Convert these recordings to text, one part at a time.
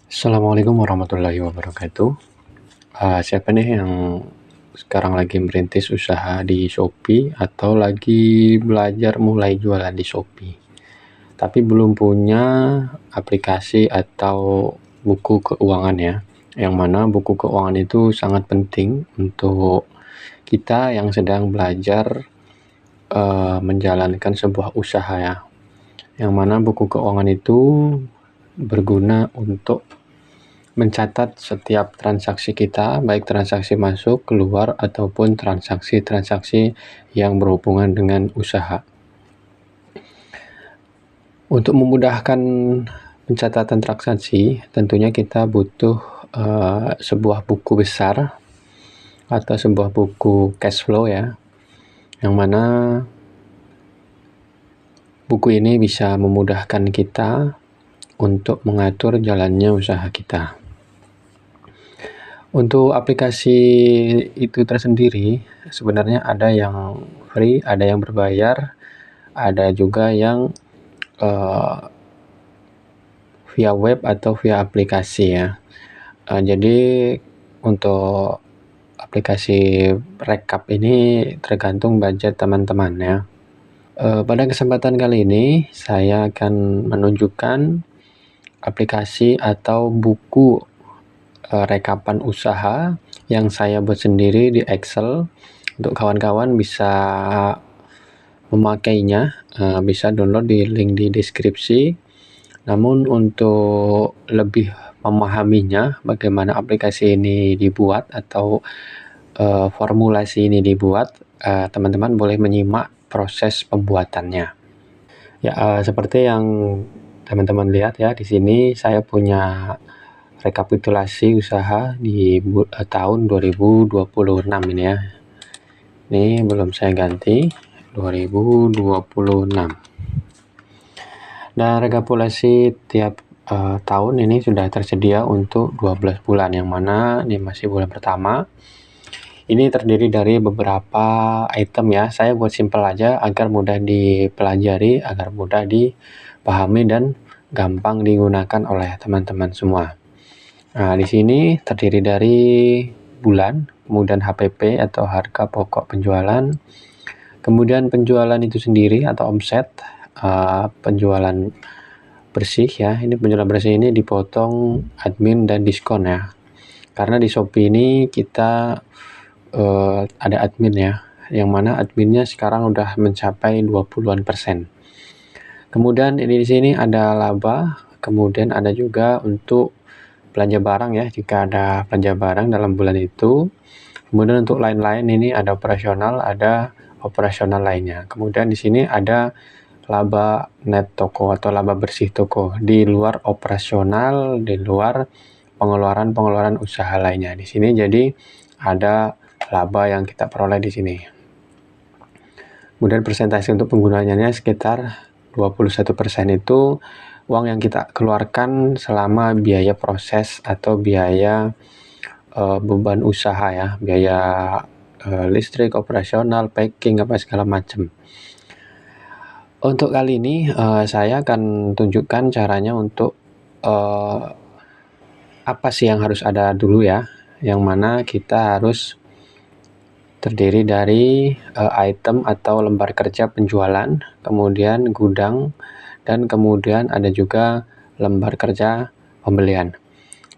Assalamualaikum warahmatullahi wabarakatuh. Siapa nih yang sekarang lagi merintis usaha di Shopee atau lagi belajar mulai jualan di Shopee, tapi belum punya aplikasi atau buku keuangan ya? Yang mana buku keuangan itu sangat penting untuk kita yang sedang belajar menjalankan sebuah usaha ya. Yang mana buku keuangan itu berguna untuk mencatat setiap transaksi kita, baik transaksi masuk, keluar, ataupun transaksi-transaksi yang berhubungan dengan usaha. Untuk memudahkan pencatatan transaksi, tentunya kita butuh sebuah buku besar atau sebuah buku cash flow ya, yang mana buku ini bisa memudahkan kita untuk mengatur jalannya usaha kita. Untuk aplikasi itu tersendiri, sebenarnya ada yang free, ada yang berbayar, ada juga yang via web atau via aplikasi ya. Jadi untuk aplikasi rekap ini tergantung budget teman-teman ya. Pada kesempatan kali ini saya akan menunjukkan aplikasi atau buku rekapan usaha yang saya buat sendiri di Excel. Untuk kawan-kawan bisa memakainya, bisa download di link di deskripsi. Namun untuk lebih memahaminya bagaimana aplikasi ini dibuat atau formulasi ini dibuat, teman-teman boleh menyimak proses pembuatannya. Ya, seperti yang teman-teman lihat ya, di sini saya punya rekapitulasi usaha di tahun 2026 ini ya. Ini belum saya ganti, 2026. Dan rekapitulasi tiap tahun ini sudah tersedia untuk 12 bulan, yang mana ini masih bulan pertama. Ini terdiri dari beberapa item ya. Saya buat simpel aja agar mudah dipelajari, agar mudah dipahami dan gampang digunakan oleh teman-teman semua. Nah, di sini terdiri dari bulan, kemudian HPP atau harga pokok penjualan, kemudian penjualan itu sendiri atau omset, penjualan bersih ya. Ini penjualan bersih ini dipotong admin dan diskon ya. Karena di Shopee ini kita ada admin ya, yang mana adminnya sekarang udah mencapai 20-an%. Kemudian ini di sini ada laba, kemudian ada juga untuk belanja barang ya, jika ada belanja barang dalam bulan itu. Kemudian untuk lain-lain ini ada operasional, ada operasional lainnya. Kemudian di sini ada laba net toko atau laba bersih toko di luar operasional, di luar pengeluaran usaha lainnya. Di sini jadi ada laba yang kita peroleh di sini. Kemudian persentase untuk penggunaannya sekitar 21% itu uang yang kita keluarkan selama biaya proses atau biaya beban usaha ya, biaya listrik, operasional, packing, apa segala macam. Untuk kali ini saya akan tunjukkan caranya untuk apa sih yang harus ada dulu ya, yang mana kita harus terdiri dari item atau lembar kerja penjualan, kemudian gudang, dan kemudian ada juga lembar kerja pembelian.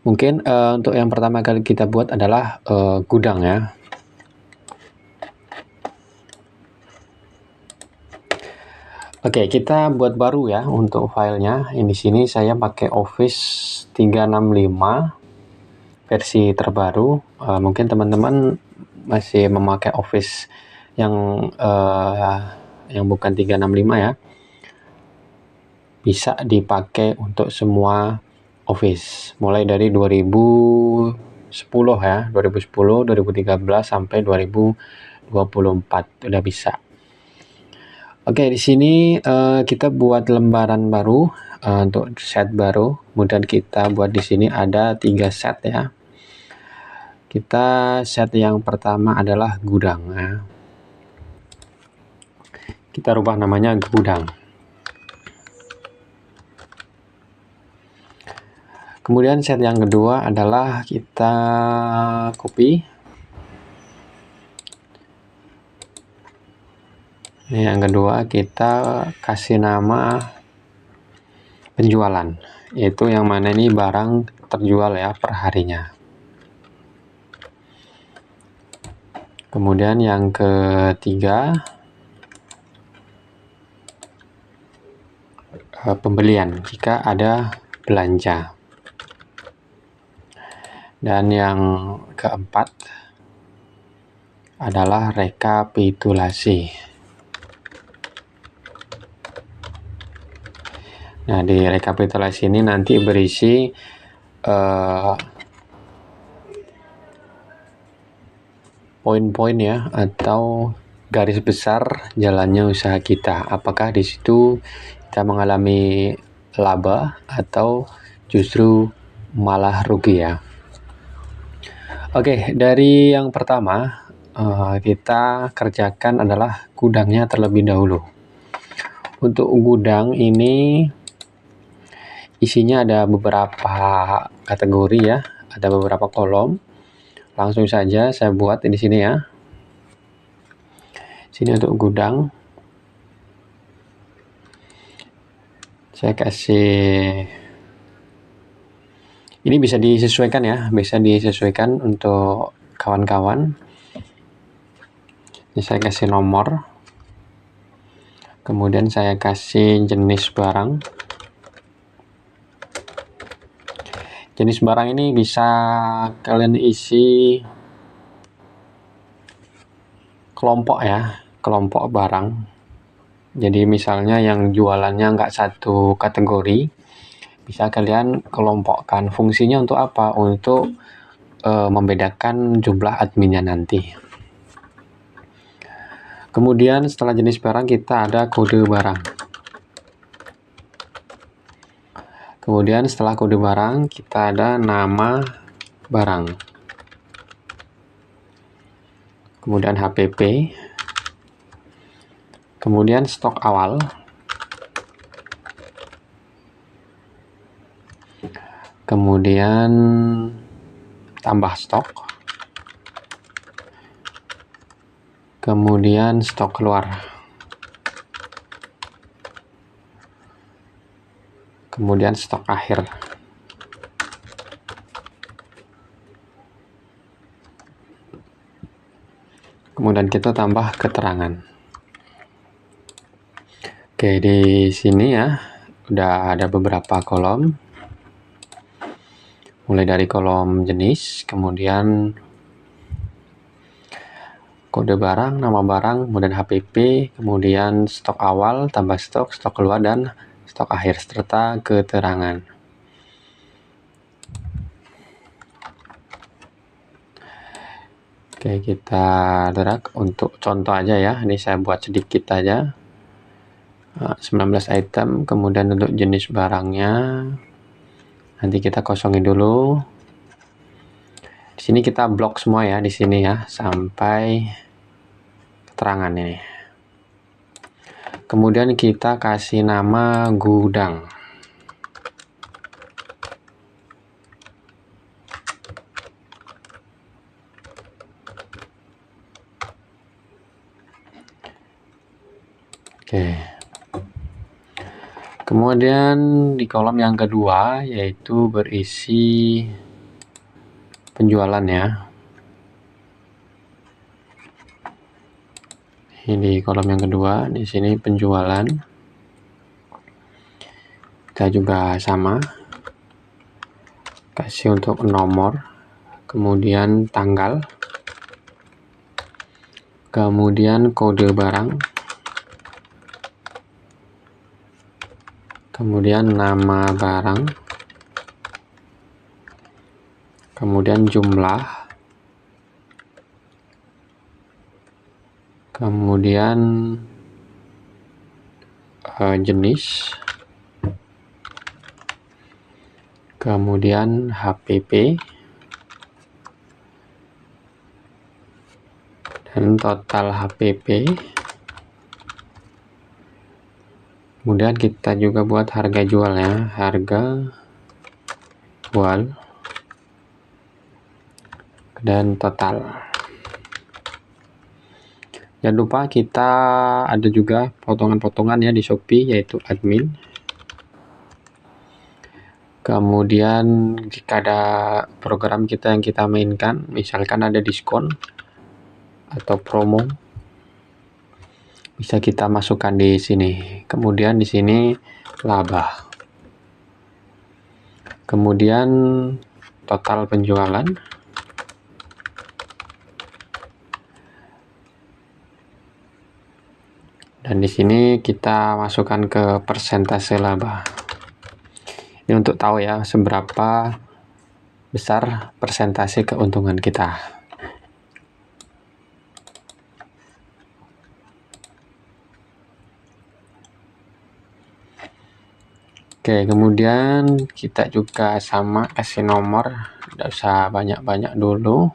Mungkin untuk yang pertama kali kita buat adalah gudang ya. Oke, kita buat baru ya untuk filenya. Di sini saya pakai Office 365 versi terbaru. Mungkin teman-teman masih memakai Office yang bukan 365 ya. Bisa dipakai untuk semua Office, mulai dari 2010 ya, 2010, 2013 sampai 2024 udah bisa. Oke, di sini kita buat lembaran baru untuk set baru. Kemudian kita buat di sini ada 3 set ya. Kita set yang pertama adalah gudang ya. Kita rubah namanya gudang. Kemudian set yang kedua adalah kita copy. Yang kedua kita kasih nama penjualan, yaitu yang mana ini barang terjual ya per harinya. Kemudian yang ketiga pembelian jika ada belanja. Dan yang keempat adalah rekapitulasi. Nah, di rekapitulasi ini nanti berisi poin-poin ya, atau garis besar jalannya usaha kita. Apakah di situ kita mengalami laba atau justru malah rugi ya. Oke, dari yang pertama kita kerjakan adalah gudangnya terlebih dahulu. Untuk gudang ini isinya ada beberapa kategori ya, ada beberapa kolom. Langsung saja saya buat di sini ya. Sini untuk gudang. Saya kasih, ini bisa disesuaikan ya, bisa disesuaikan untuk kawan-kawan. Ini saya kasih nomor. Kemudian saya kasih jenis barang. Jenis barang ini bisa kalian isi kelompok ya, kelompok barang. Jadi misalnya yang jualannya nggak satu kategori, bisa kalian kelompokkan. Fungsinya untuk apa? Untuk membedakan jumlah adminnya nanti. Kemudian setelah jenis barang kita ada kode barang. Kemudian setelah kode barang kita ada nama barang. Kemudian HPP. Kemudian stok awal. Kemudian tambah stok. Kemudian stok keluar. Kemudian stok akhir. Kemudian kita tambah keterangan. Oke, di sini ya udah ada beberapa kolom. Mulai dari kolom jenis, kemudian kode barang, nama barang, kemudian HPP, kemudian stok awal, tambah stok, stok keluar, dan stok akhir, serta keterangan. Oke, kita drag untuk contoh aja ya. Ini saya buat sedikit aja. 19 item, kemudian untuk jenis barangnya nanti kita kosongin dulu. Di sini kita blok semua ya, di sini ya, sampai keterangan ini. Kemudian kita kasih nama gudang. Oke. Kemudian di kolom yang kedua yaitu berisi penjualan ya. Ini di kolom yang kedua, di sini penjualan. Kita juga sama. Kasih untuk nomor, kemudian tanggal, kemudian kode barang, kemudian nama barang, kemudian jumlah, kemudian jenis, kemudian HPP, dan total HPP. Kemudian kita juga buat harga jualnya, harga jual dan total. Jangan lupa kita ada juga potongan-potongan ya di Shopee, yaitu admin. Kemudian jika ada program kita yang kita mainkan, misalkan ada diskon atau promo, bisa kita masukkan di sini. Kemudian di sini laba. Kemudian total penjualan. Dan di sini kita masukkan ke persentase laba. Ini untuk tahu ya seberapa besar persentase keuntungan kita. Oke, kemudian kita juga sama kasih nomor, tidak usah banyak-banyak dulu.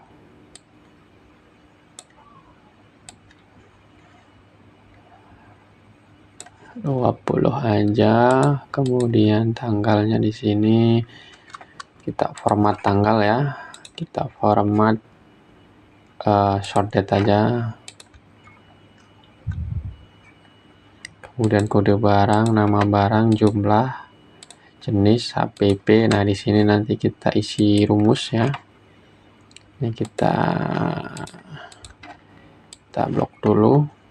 $20 aja. Kemudian tanggalnya di sini kita format tanggal ya. Kita format short date aja. Kemudian kode barang, nama barang, jumlah, jenis, HPP. Nah, di sini nanti kita isi rumus ya. Ini kita blok dulu.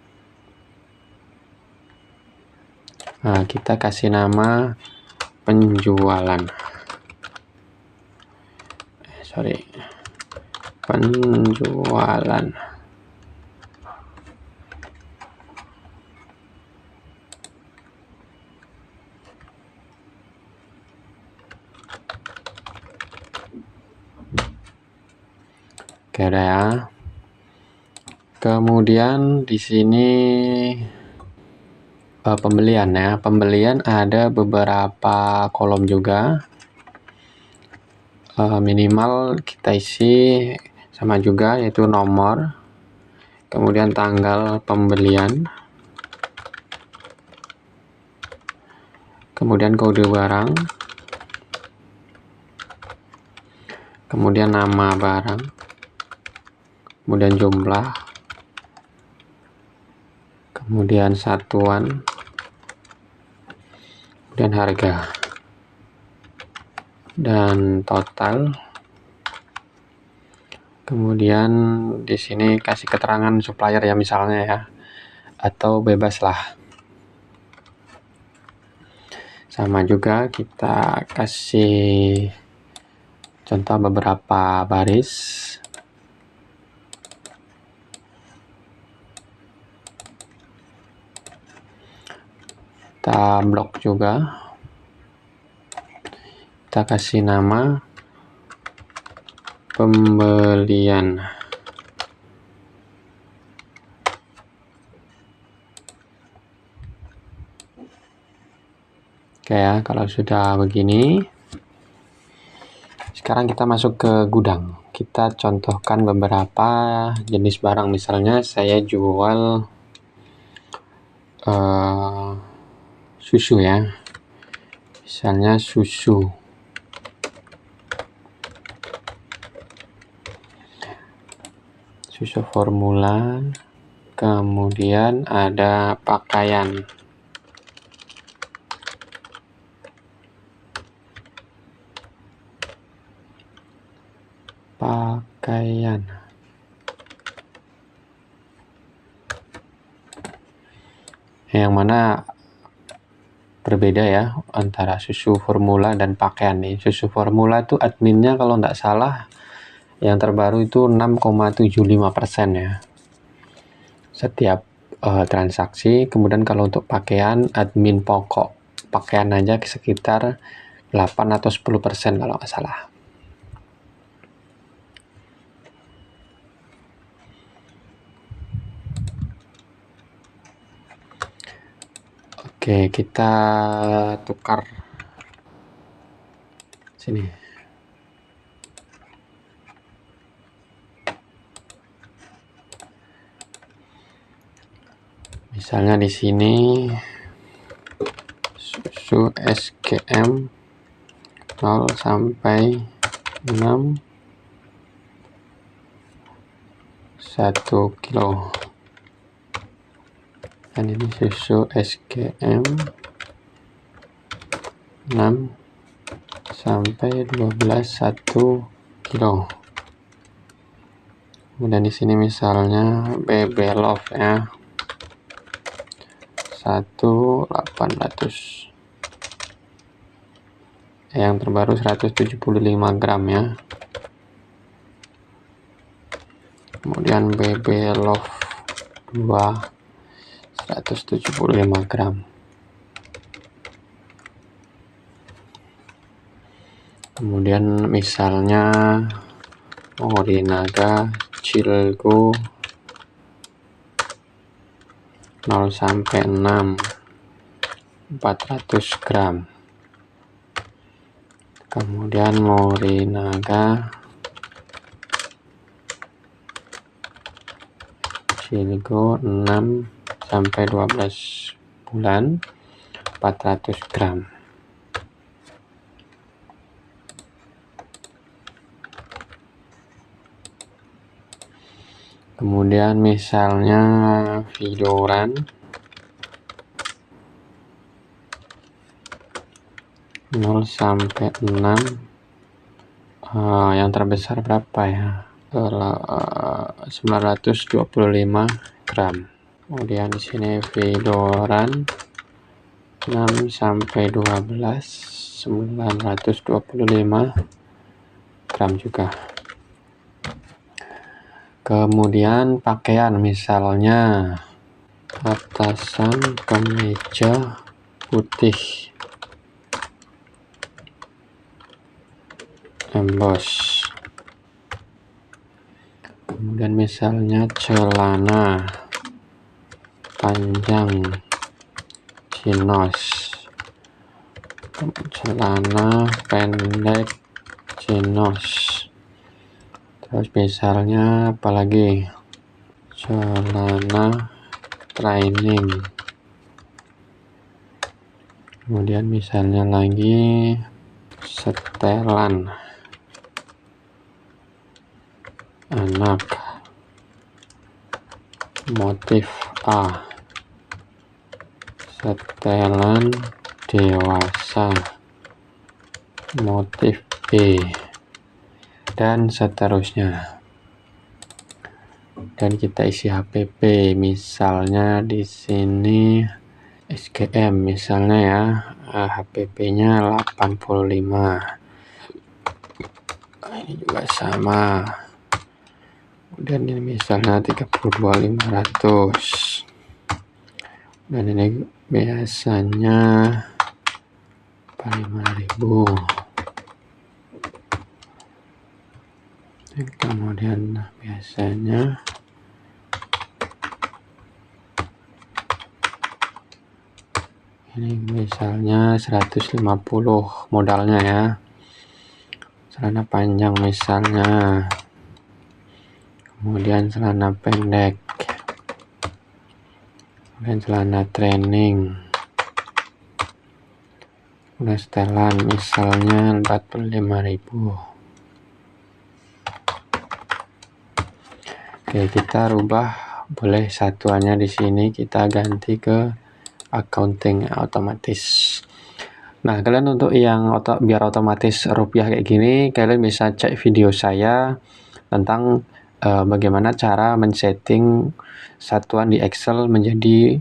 Nah, kita kasih nama penjualan. Penjualan. Oke, udah ya. Kemudian di sini pembelian ya. Pembelian ada beberapa kolom juga. Minimal kita isi sama juga, yaitu nomor, kemudian tanggal pembelian, kemudian kode barang, kemudian nama barang, kemudian jumlah, kemudian satuan, kemudian harga, dan total. Kemudian di sini kasih keterangan supplier ya misalnya ya, atau bebas lah. Sama juga kita kasih contoh beberapa baris. Kita blok juga. Kita kasih nama pembelian. Oke ya, kalau sudah begini, sekarang kita masuk ke gudang. Kita contohkan beberapa jenis barang. Misalnya saya jual susu ya. Misalnya susu. Susu formula. Kemudian ada pakaian. Yang mana berbeda ya antara susu formula dan pakaian nih. Susu formula itu adminnya kalau nggak salah yang terbaru itu 6,75% ya setiap transaksi. Kemudian kalau untuk pakaian, admin pokok pakaian aja sekitar 8 atau 10% kalau nggak salah. Oke, kita tukar sini. Misalnya di sini susu SGM 0 sampai 6 1 kilo. Dan ini susu SGM 6 sampai 12 1 kilo. Kemudian di sini misalnya BB Love ya 1.800, yang terbaru 175 gram ya. Kemudian BB Love 2 175 gram. Kemudian misalnya Morinaga Cilgo 0 sampai 6 400 gram. Kemudian Morinaga Cilgo 6 sampai 12 bulan 400 gram. Kemudian misalnya Vidoran 0 sampai 6, yang terbesar berapa ya? 925 gram. Kemudian di sini Vidoran 6 sampai 12 925 gram juga. Kemudian pakaian misalnya atasan kemeja putih emboss. Kemudian misalnya celana panjang chinos, celana pendek chinos. Terus misalnya apalagi celana training. Kemudian misalnya lagi setelan anak motif A, setelan dewasa motif B, dan seterusnya. Dan kita isi HPP, misalnya di sini SGM misalnya ya, HPP-nya 85. Ini juga sama. Kemudian ini misalnya 32.500. Dan ini biasanya 5.000. Dan kemudian biasanya ini misalnya 150 modalnya ya. Celana panjang misalnya, kemudian celana pendek, kemudian celana training, kemudian setelan misalnya 45.000. Oke, kita rubah boleh satuannya di sini, kita ganti ke accounting otomatis. Nah, kalian untuk yang biar otomatis rupiah kayak gini, kalian bisa cek video saya tentang bagaimana cara men-setting satuan di Excel menjadi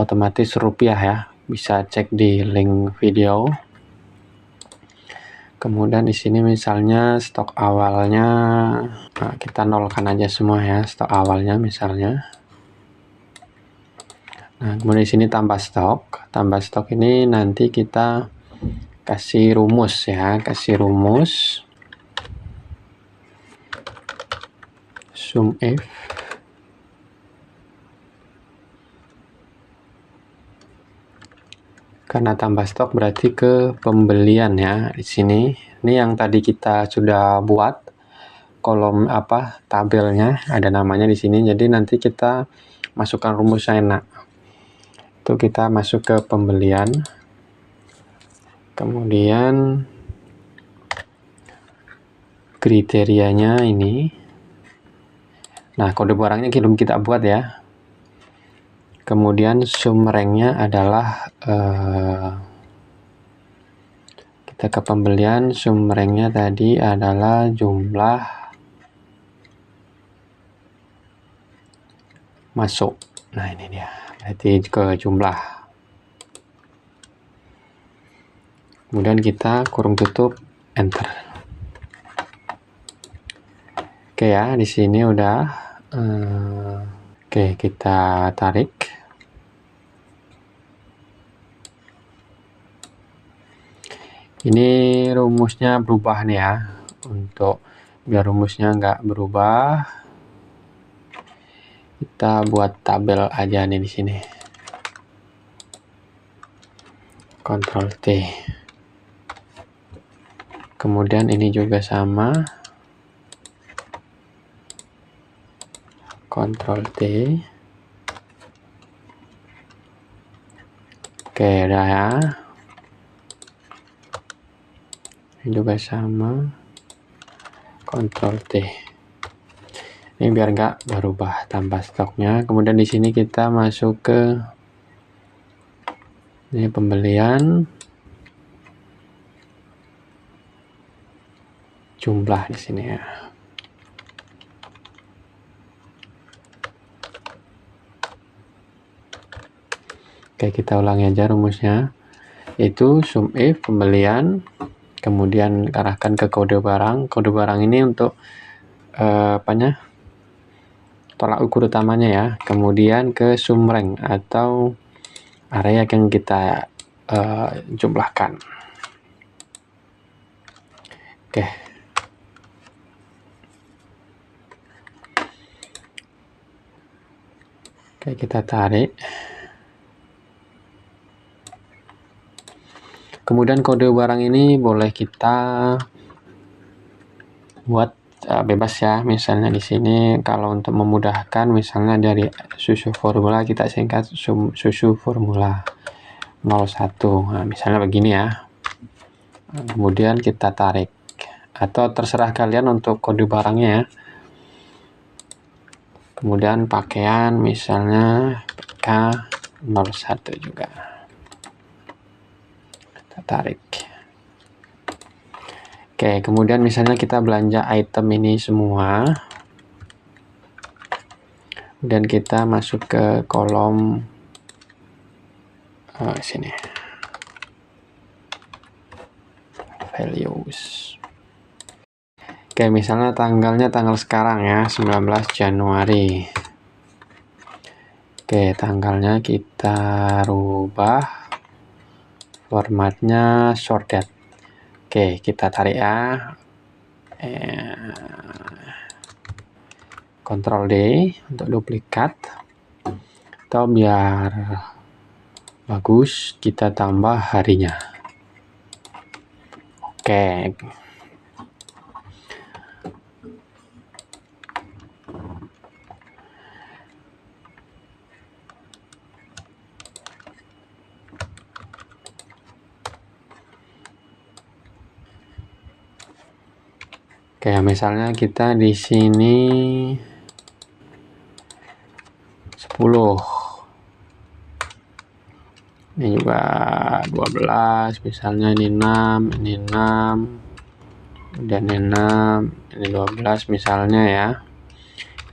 otomatis rupiah ya. Bisa cek di link video. Kemudian di sini misalnya stok awalnya, nah, kita nolkan aja semua ya stok awalnya misalnya. Nah, kemudian di sini tambah stok. Tambah stok ini nanti kita kasih rumus ya, kasih rumus sum if karena tambah stok berarti ke pembelian ya. Di sini ini yang tadi kita sudah buat kolom tabelnya, ada namanya di sini. Jadi nanti kita masukkan rumusnya enak. Itu kita masuk ke pembelian. Kemudian kriterianya ini. Nah, kode barangnya belum kita buat ya. Kemudian sum ranknya adalah kita ke pembelian, sum ranknya tadi adalah jumlah masuk. Nah, ini dia, berarti ke jumlah. Kemudian kita kurung tutup, enter. Oke ya, di sini udah. Oke, kita tarik. Ini rumusnya berubah nih ya. Untuk biar rumusnya nggak berubah, kita buat tabel aja nih di sini. Ctrl T. Kemudian ini juga sama. Ctrl T. Oke, udah ya. Ini juga sama. Ctrl T. Ini biar nggak berubah tanpa stoknya. Kemudian di sini kita masuk ke ini pembelian, jumlah di sini ya. Oke, kita ulangi aja rumusnya. Itu sum if pembelian, kemudian arahkan ke kode barang. Kode barang ini untuk tolak ukur utamanya ya. Kemudian ke sum rank atau area yang kita jumlahkan. Oke. Oke, kita tarik. Kemudian kode barang ini boleh kita buat bebas ya. Misalnya di sini kalau untuk memudahkan, misalnya dari susu formula kita singkat susu formula 01. Nah, misalnya begini ya. Kemudian kita tarik, atau terserah kalian untuk kode barangnya ya. Kemudian pakaian misalnya K01 juga. Tarik. Oke, kemudian misalnya kita belanja item ini semua dan kita masuk ke kolom sini, values. Oke, misalnya tanggalnya tanggal sekarang ya, 19 Januari. Oke, tanggalnya kita rubah, formatnya sorted. Oke, kita tarik ya. Ctrl D untuk duplikat. Atau biar bagus, kita tambah harinya. Oke. Oke, misalnya kita di sini 10. Ini juga 12, misalnya ini 6, ini 6, dan ini 6, ini 12 misalnya ya.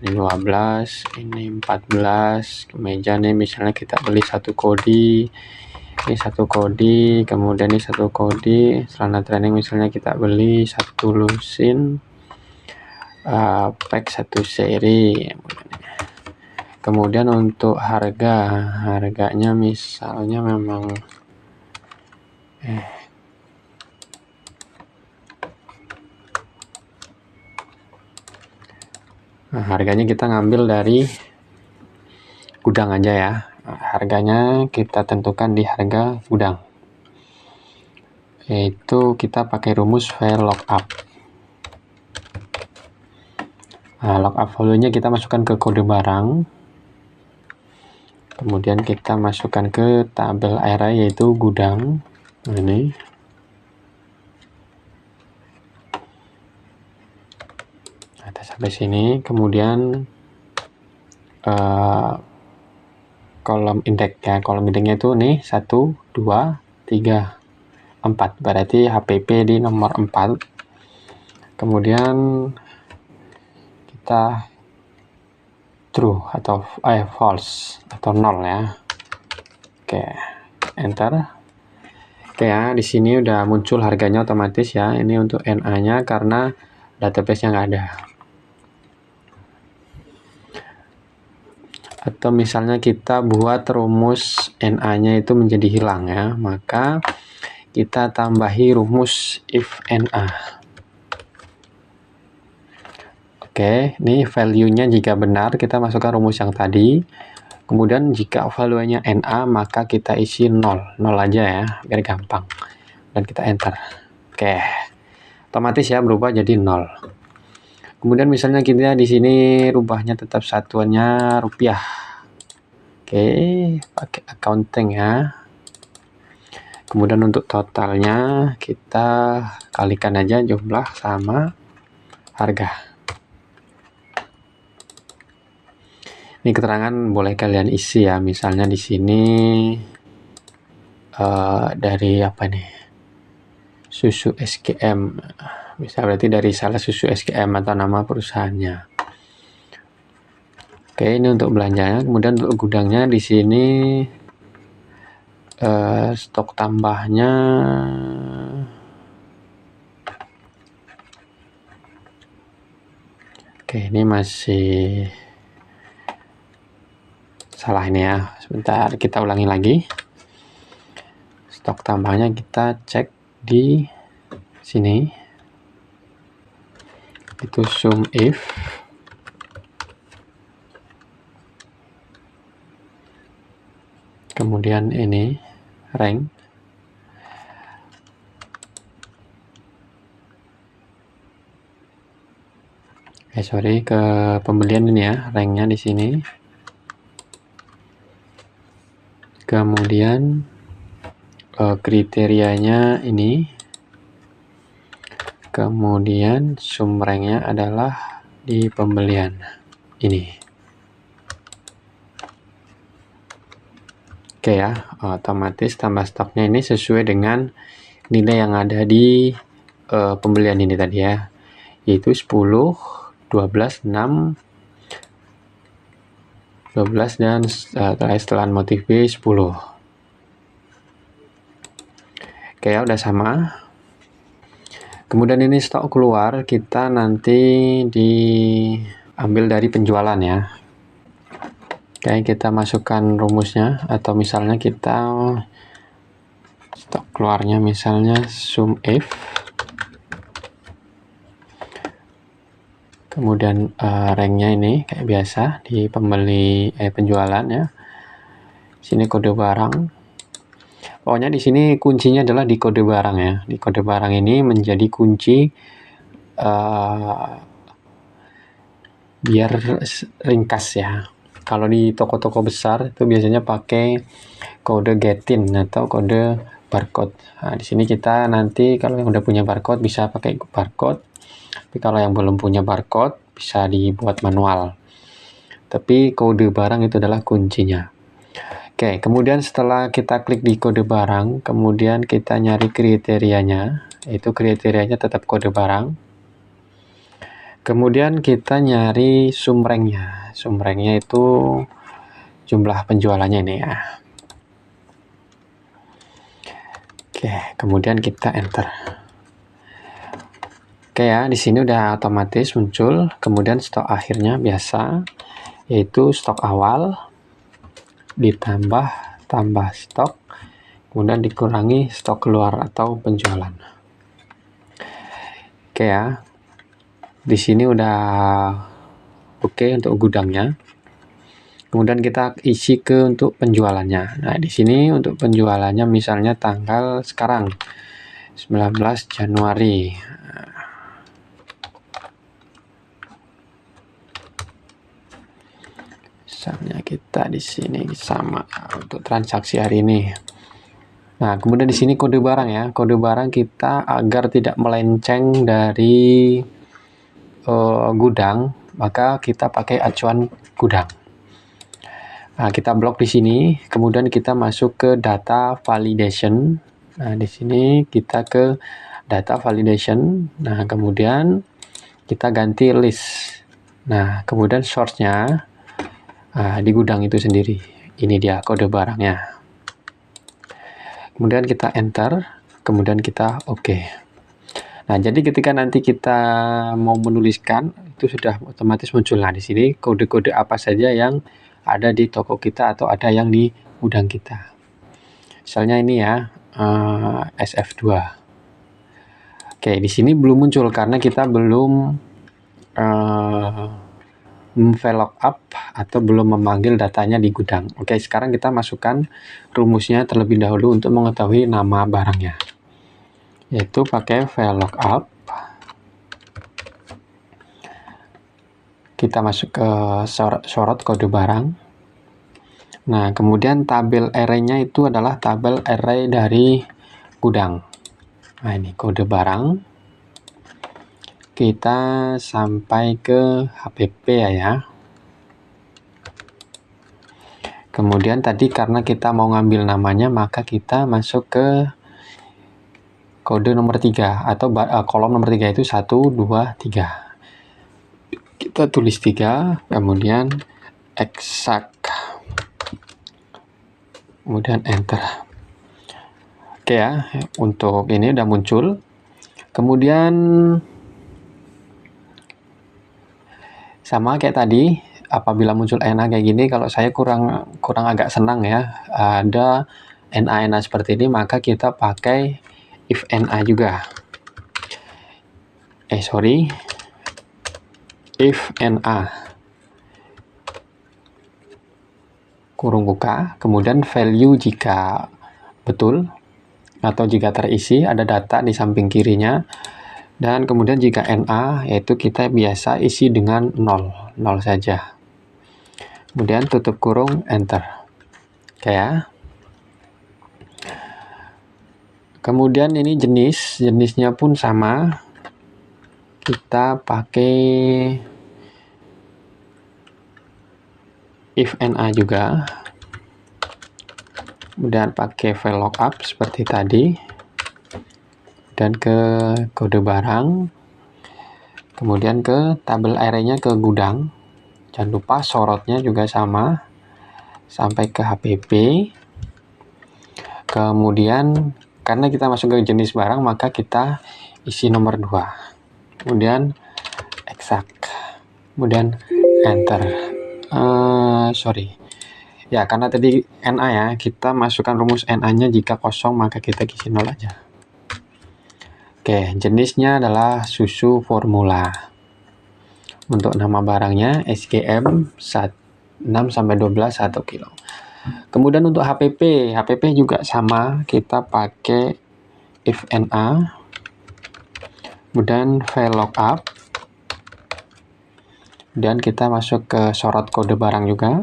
Ini 12, ini 14, kemeja nih misalnya kita beli satu kodi. Ini satu kodi, kemudian ini satu kodi, celana training misalnya kita beli satu lusin, pack satu seri. Kemudian untuk harganya misalnya memang nah, harganya kita ngambil dari gudang aja ya. Harganya kita tentukan di harga gudang, yaitu kita pakai rumus file lookup. Nah, lookup value-nya kita masukkan ke kode barang, kemudian kita masukkan ke tabel area yaitu gudang. Nah, ini Nah, sampai sini, kemudian kolom indeks ya, kolom indeksnya itu nih 1, 2, 3, 4, berarti HPP di nomor 4. Kemudian kita true atau false atau 0 ya. Oke, enter. Oke ya, di sini udah muncul harganya otomatis ya. Ini untuk NA-nya karena database-nya nggak ada. Atau misalnya kita buat rumus NA-nya itu menjadi hilang ya, maka kita tambahi rumus if NA. Oke, ini value-nya jika benar kita masukkan rumus yang tadi. Kemudian jika value-nya NA maka kita isi 0 aja ya, biar gampang. Dan kita enter. Oke. Otomatis ya berubah jadi 0. Kemudian misalnya kita di sini rubahnya tetap satuannya rupiah. Oke, pakai accounting ya. Kemudian untuk totalnya kita kalikan aja jumlah sama harga. Ini keterangan boleh kalian isi ya, misalnya di sini dari apa nih, susu SKM, bisa berarti dari salah susu SKM atau nama perusahaannya. Oke, ini untuk belanjanya. Kemudian untuk gudangnya di sini stok tambahnya oke, ini masih salah ini ya, sebentar kita ulangi lagi. Stok tambahnya kita cek di sini, itu sum if kemudian ini rank ke pembelian ini ya, ranknya di sini. Kemudian kriterianya ini, kemudian sum ranknya adalah di pembelian ini. Oke ya, otomatis tambah stoknya ini sesuai dengan nilai yang ada di pembelian ini tadi ya, yaitu 10, 12, 6, 12 dan setelah motif B 10. Oke ya, udah sama. Kemudian ini stok keluar, kita nanti diambil dari penjualan ya. Oke, kita masukkan rumusnya, atau misalnya kita stok keluarnya misalnya sum if kemudian ranknya ini kayak biasa di penjualan ya. Sini kode barang. Pokoknya di sini kuncinya adalah di kode barang ya. Di kode barang ini menjadi kunci biar ringkas ya. Kalau di toko-toko besar itu biasanya pakai kode getin atau kode barcode. Nah, di sini kita nanti kalau yang udah punya barcode bisa pakai barcode. Tapi kalau yang belum punya barcode bisa dibuat manual. Tapi kode barang itu adalah kuncinya. Oke, kemudian setelah kita klik di kode barang, kemudian kita nyari kriterianya, yaitu kriterianya tetap kode barang. Kemudian kita nyari sum ranknya. Sum ranknya itu jumlah penjualannya ini ya. Oke, kemudian kita enter. Oke ya, di sini udah otomatis muncul. Kemudian stok akhirnya biasa, yaitu stok awal ditambah stok, kemudian dikurangi stok keluar atau penjualan. Oke ya, di sini udah oke untuk gudangnya. Kemudian kita isi ke untuk penjualannya. Nah, di sini untuk penjualannya misalnya tanggal sekarang 19 Januari. Misalnya kita di sini sama untuk transaksi hari ini. Nah, kemudian di sini kode barang ya. Kode barang kita agar tidak melenceng dari gudang, maka kita pakai acuan gudang. Nah, kita blok di sini, kemudian kita masuk ke data validation. Nah, di sini kita ke data validation. Nah, kemudian kita ganti list. Nah, kemudian source-nya di gudang itu sendiri. Ini dia kode barangnya. Kemudian kita enter, kemudian kita oke. Nah, jadi ketika nanti kita mau menuliskan, itu sudah otomatis muncul. Nah, di sini kode-kode apa saja yang ada di toko kita atau ada yang di gudang kita. Misalnya ini ya, SF2. Oke, di sini belum muncul karena kita belum VLOOKUP atau belum memanggil datanya di gudang. Oke, sekarang kita masukkan rumusnya terlebih dahulu untuk mengetahui nama barangnya, yaitu pakai VLOOKUP. Kita masuk ke sorot kode barang. Nah, kemudian tabel array-nya itu adalah tabel array dari gudang. Nah, ini kode barang. Kita sampai ke HPP ya. Kemudian tadi karena kita mau ngambil namanya, maka kita masuk ke kode nomor 3 atau kolom nomor 3 itu 1, 2, 3. Kita tulis 3, kemudian exact, kemudian enter. Oke ya, untuk ini udah muncul. Kemudian sama kayak tadi, apabila muncul NA kayak gini, kalau saya kurang agak senang ya, ada NA seperti ini, maka kita pakai if NA juga. If NA kurung buka, kemudian value jika betul atau jika terisi, ada data di samping kirinya, dan kemudian jika NA yaitu kita biasa isi dengan 0 saja. Kemudian tutup kurung, enter. Oke ya. Kemudian ini jenisnya pun sama, kita pakai if NA juga, kemudian pakai VLOOKUP seperti tadi, dan ke kode barang, kemudian ke tabel array-nya ke gudang. Jangan lupa sorotnya juga sama sampai ke HPP. Kemudian karena kita masuk ke jenis barang, maka kita isi nomor 2, kemudian exact, kemudian enter. Ya, karena tadi NA ya, kita masukkan rumus NA-nya jika kosong, maka kita isi 0 aja. Oke, jenisnya adalah susu formula. Untuk nama barangnya SGM 6-12 1 kilo. Kemudian untuk HPP juga sama, kita pakai if NA, kemudian VLOOKUP, dan kita masuk ke sorot kode barang juga.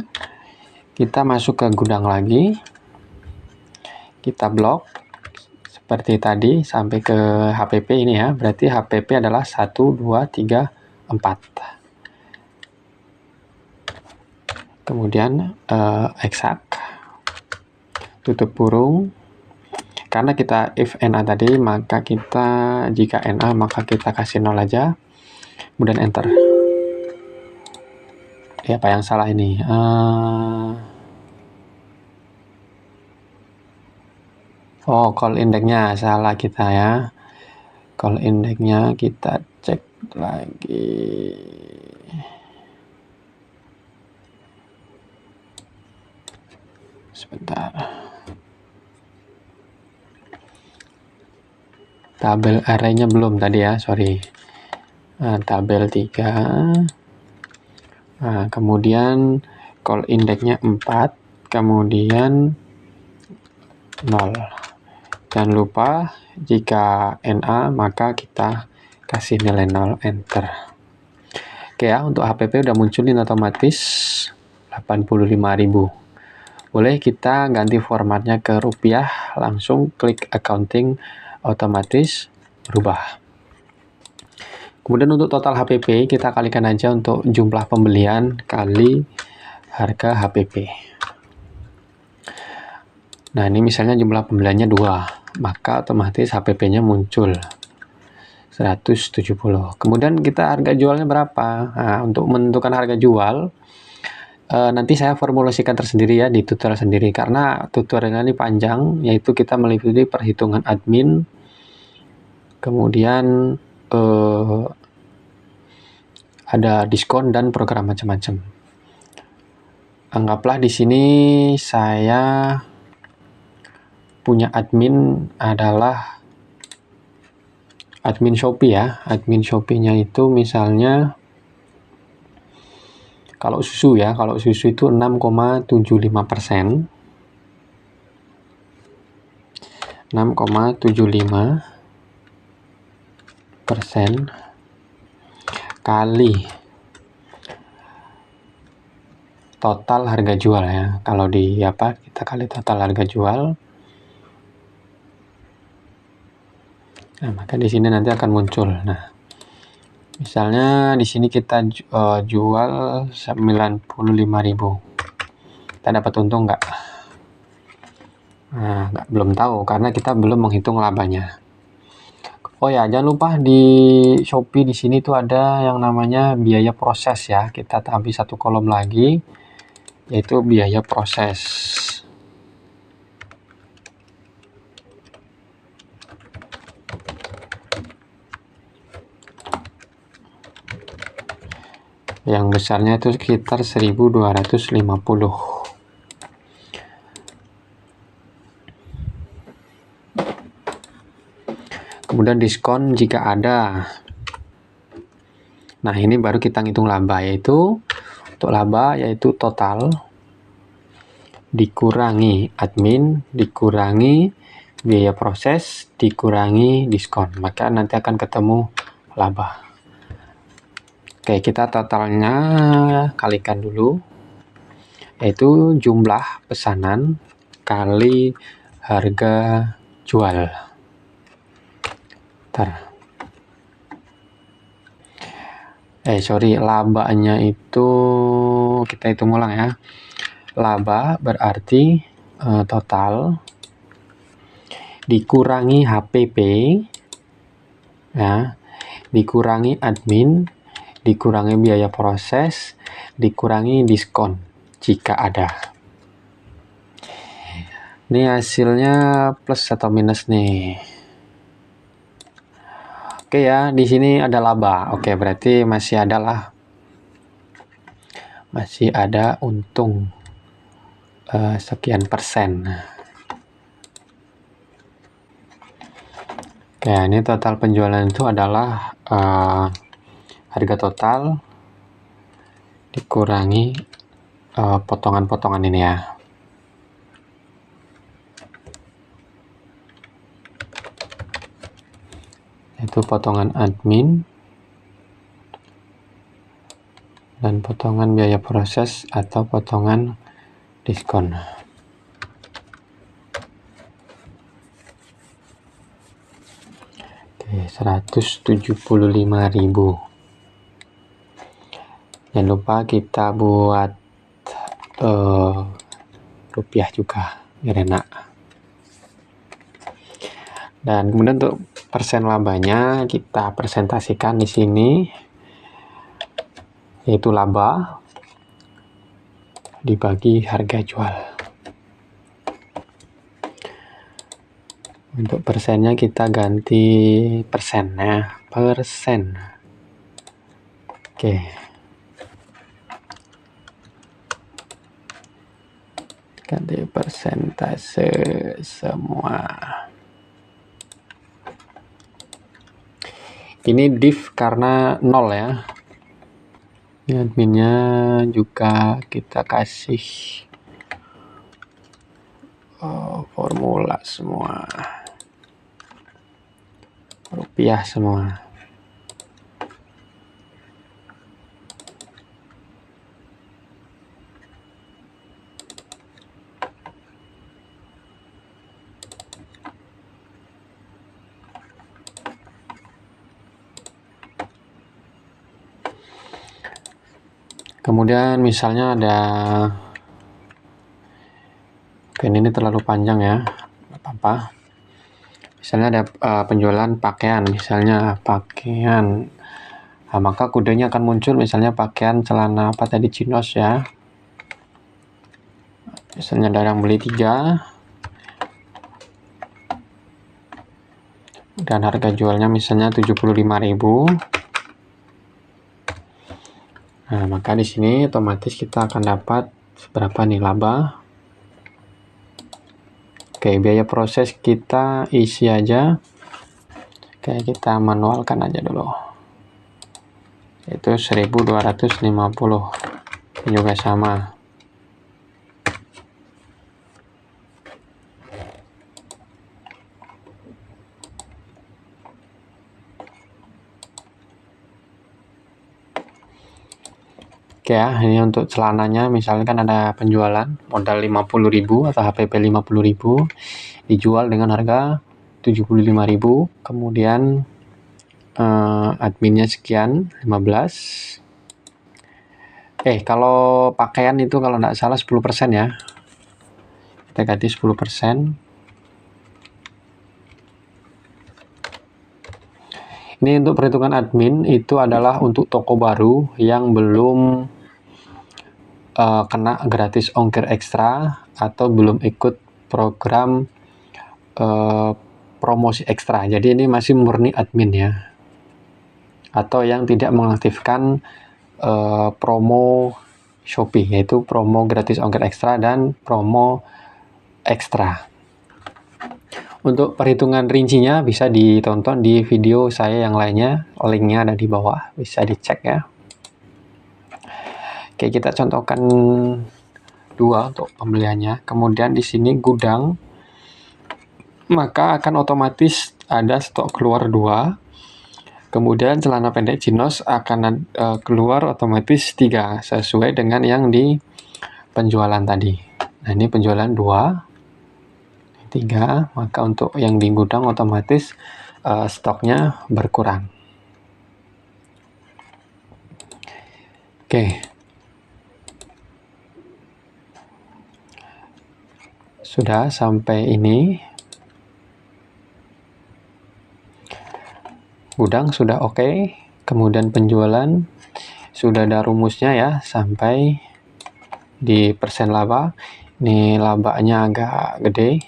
Kita masuk ke gudang lagi, kita blok seperti tadi sampai ke HPP ini ya, berarti HPP adalah 1, 2, 3, 4. Kemudian exact, tutup kurung. Karena kita if NA tadi, maka kita jika NA maka kita kasih 0 aja, kemudian enter. Ya, apa yang salah ini? Call index-nya salah kita ya. Call index-nya kita cek lagi. Sebentar. Tabel array-nya belum tadi ya, sorry. Tabel 3. Nah, kemudian call index-nya 4, kemudian 0. Jangan lupa jika NA maka kita kasih nilai 0, enter. Oke ya, untuk HPP udah munculin otomatis 85.000. Boleh kita ganti formatnya ke rupiah, langsung klik accounting, otomatis berubah. Kemudian untuk total HPP kita kalikan aja untuk jumlah pembelian kali harga HPP. Nah, ini misalnya jumlah pembeliannya 2, maka otomatis HPP-nya muncul 170. Kemudian kita harga jualnya berapa? Nah, untuk menentukan harga jual, nanti saya formulasikan tersendiri ya di tutorial sendiri, karena tutorial ini panjang, yaitu kita meliputi perhitungan admin, kemudian ada diskon dan program macam-macam. Anggaplah di sini saya punya admin adalah admin Shopee ya. Admin Shopee-nya itu misalnya kalau susu ya, kalau susu itu 6,75%. 6,75% kali total harga jual ya. Kalau di kita kali total harga jual. Nah, maka di sini nanti akan muncul. Nah, misalnya di sini kita jual 95.000. Kita dapat untung nggak? Nah, belum tahu karena kita belum menghitung labanya. Oh ya, jangan lupa di Shopee di sini tuh ada yang namanya biaya proses ya. Kita tambah satu kolom lagi, yaitu biaya proses. Yang besarnya itu sekitar 1.250. Kemudian diskon jika ada. Nah, ini baru kita ngitung laba, yaitu untuk laba yaitu total dikurangi admin, dikurangi biaya proses, dikurangi diskon. Maka nanti akan ketemu laba. Oke, kita totalnya kalikan dulu, yaitu jumlah pesanan kali harga jual. Labanya itu kita hitung ulang ya. Laba berarti total dikurangi HPP ya, dikurangi admin, dikurangi biaya proses, dikurangi diskon jika ada. Ini hasilnya plus atau minus nih. Oke ya, di sini ada laba. Oke, berarti masih ada lah. Masih ada untung sekian persen. Oke, ini total penjualan itu adalah harga total dikurangi potongan-potongan ini ya. Itu potongan admin dan potongan biaya proses atau potongan diskon. Oke, 175.000. Jangan lupa kita buat rupiah juga biar enak. Dan kemudian untuk persen labanya kita presentasikan di sini, yaitu laba dibagi harga jual. Untuk persennya kita ganti persennya, persen. Oke. Ganti persentase semua. Ini div karena 0 ya. Ini adminnya juga kita kasih formula semua. Rupiah semua. Kemudian misalnya ada, oke ini terlalu panjang ya, nggak apa-apa. Misalnya ada penjualan pakaian, misalnya pakaian, nah, maka kodenya akan muncul misalnya pakaian celana apa tadi, chinos ya. Misalnya ada yang beli 3 dan harga jualnya misalnya 75.000. Nah, maka di sini otomatis kita akan dapat berapa nih laba. Oke, biaya proses kita isi aja. Oke, kita manualkan aja dulu. Itu 1250. Ini juga sama. Oke ya, ini untuk celananya misalkan ada penjualan modal 50.000 atau HPP 50.000 dijual dengan harga 75.000, kemudian adminnya sekian 15. Kalau pakaian itu kalau nggak salah 10% ya, kita ganti 10%. Ini untuk perhitungan admin itu adalah untuk toko baru yang belum kena gratis ongkir ekstra atau belum ikut program promosi ekstra. Jadi ini masih murni admin ya, atau yang tidak mengaktifkan promo Shopee, yaitu promo gratis ongkir ekstra dan promo ekstra. Untuk perhitungan rincinya bisa ditonton di video saya yang lainnya, linknya ada di bawah, bisa dicek ya. Oke, kita contohkan 2 untuk pembeliannya. Kemudian di sini gudang, maka akan otomatis ada stok keluar 2. Kemudian celana pendek chinos akan keluar otomatis 3 sesuai dengan yang di penjualan tadi. Nah, ini penjualan 2, 3, maka untuk yang di gudang otomatis stoknya berkurang. Oke. Sudah sampai ini. Gudang sudah oke. Kemudian penjualan sudah ada rumusnya ya, sampai di persen laba. Ini labanya agak gede,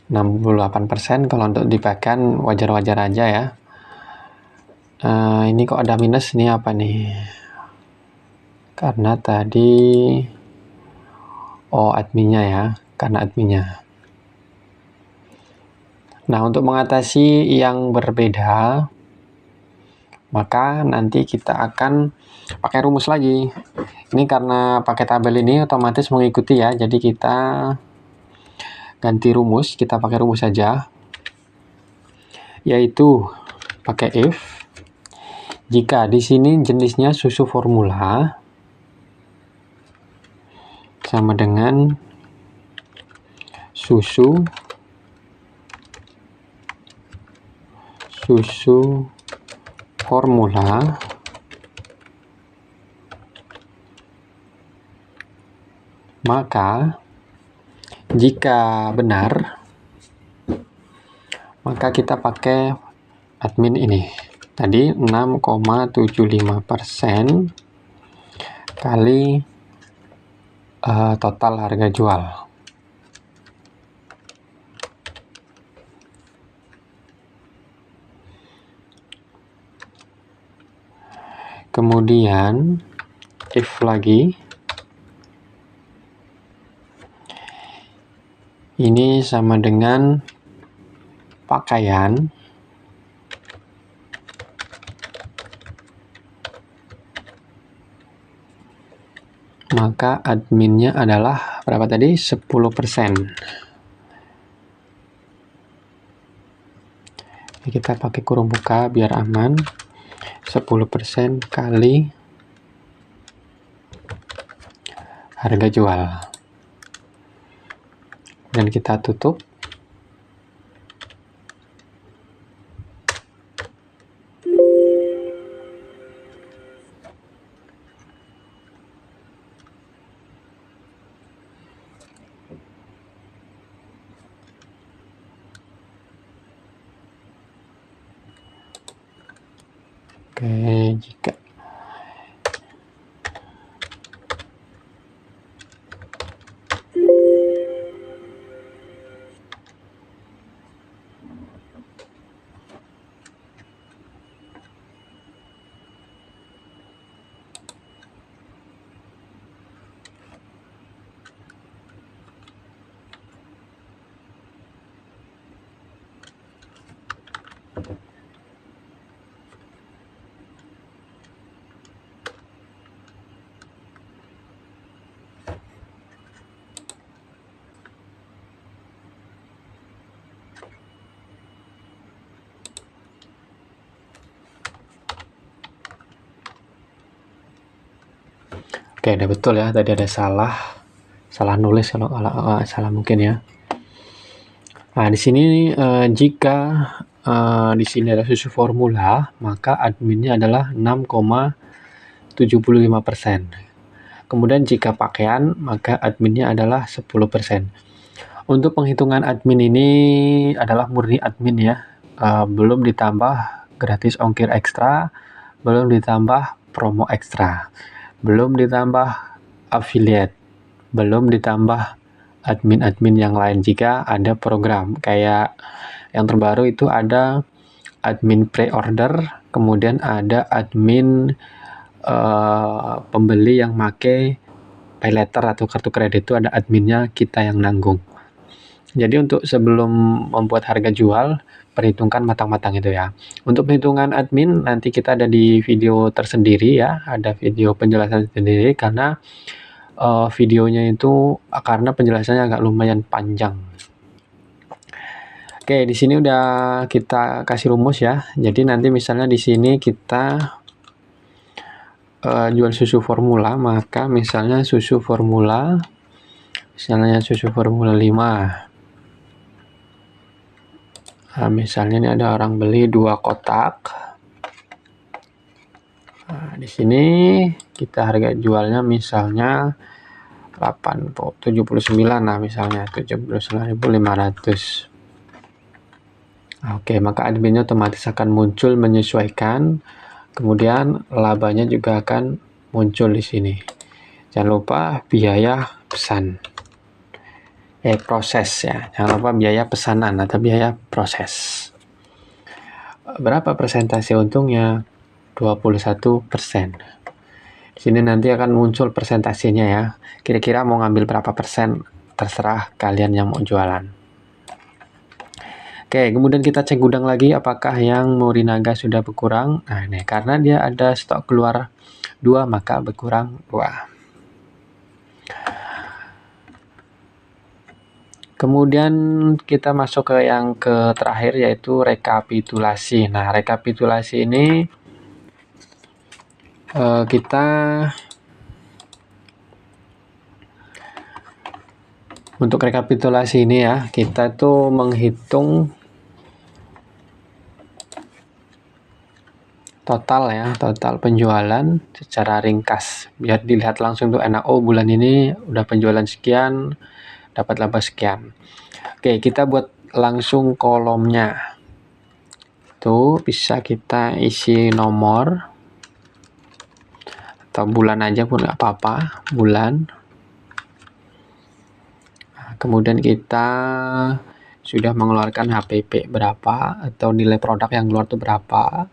68%. Kalau untuk dipakai wajar-wajar aja ya. Ini kok ada minus, ini apa nih? Karena tadi adminnya ya, karena adminnya. Nah, untuk mengatasi yang berbeda, maka nanti kita akan pakai rumus lagi. Ini karena pakai tabel ini otomatis mengikuti ya, jadi kita ganti rumus, kita pakai rumus saja, yaitu pakai if. Jika di sini jenisnya susu formula sama dengan susu formula, maka jika benar, maka kita pakai admin ini tadi 6,75% kali total harga jual. Kemudian if lagi, ini sama dengan pakaian, maka adminnya adalah berapa tadi? 10%. Kita pakai kurung buka biar aman. 10% kali harga jual. Dan kita tutup. Oke, jika Oke, ada betul ya, tadi ada salah nulis kalau salah mungkin ya. Nah, di sini jika di sini ada susu formula, maka adminnya adalah 6,75%. Kemudian jika pakaian, maka adminnya adalah 10%. Untuk penghitungan admin ini adalah murni admin ya, belum ditambah gratis ongkir ekstra, belum ditambah promo ekstra, belum ditambah affiliate, belum ditambah admin-admin yang lain jika ada program. Kayak yang terbaru itu ada admin pre-order, kemudian ada admin pembeli yang make pay letter atau kartu kredit, itu ada adminnya kita yang nanggung. Jadi untuk sebelum membuat harga jual, perhitungkan matang-matang itu ya. Untuk perhitungan admin nanti kita ada di video tersendiri ya, ada video penjelasan sendiri karena videonya itu karena penjelasannya agak lumayan panjang. Oke, di sini udah kita kasih rumus ya. Jadi nanti misalnya di sini kita jual susu formula, maka misalnya susu formula 5. Nah, misalnya ini ada orang beli 2 kotak. Nah, di sini kita harga jualnya misalnya 79, nah misalnya 79.500. Oke, maka adminnya otomatis akan muncul menyesuaikan. Kemudian labanya juga akan muncul di sini. Jangan lupa biaya pesan. Proses ya. Jangan lupa biaya pesanan atau biaya proses. Berapa persentase untungnya? 21%. Di sini nanti akan muncul persentasenya ya. Kira-kira mau ngambil berapa persen? Terserah kalian yang mau jualan. Oke, kemudian kita cek gudang lagi apakah yang Morinaga sudah berkurang. Nah, ini karena dia ada stok keluar 2, maka berkurang 2. Kemudian kita masuk ke yang terakhir yaitu rekapitulasi. Nah, rekapitulasi ini kita untuk rekapitulasi ini ya, kita tuh menghitung total penjualan secara ringkas biar dilihat langsung tuh enak. Oh, bulan ini udah penjualan sekian, dapat laba sekian. Oke, kita buat langsung kolomnya. Tuh bisa kita isi nomor atau bulan aja pun nggak apa-apa, bulan. Kemudian kita sudah mengeluarkan HPP berapa atau nilai produk yang keluar itu berapa.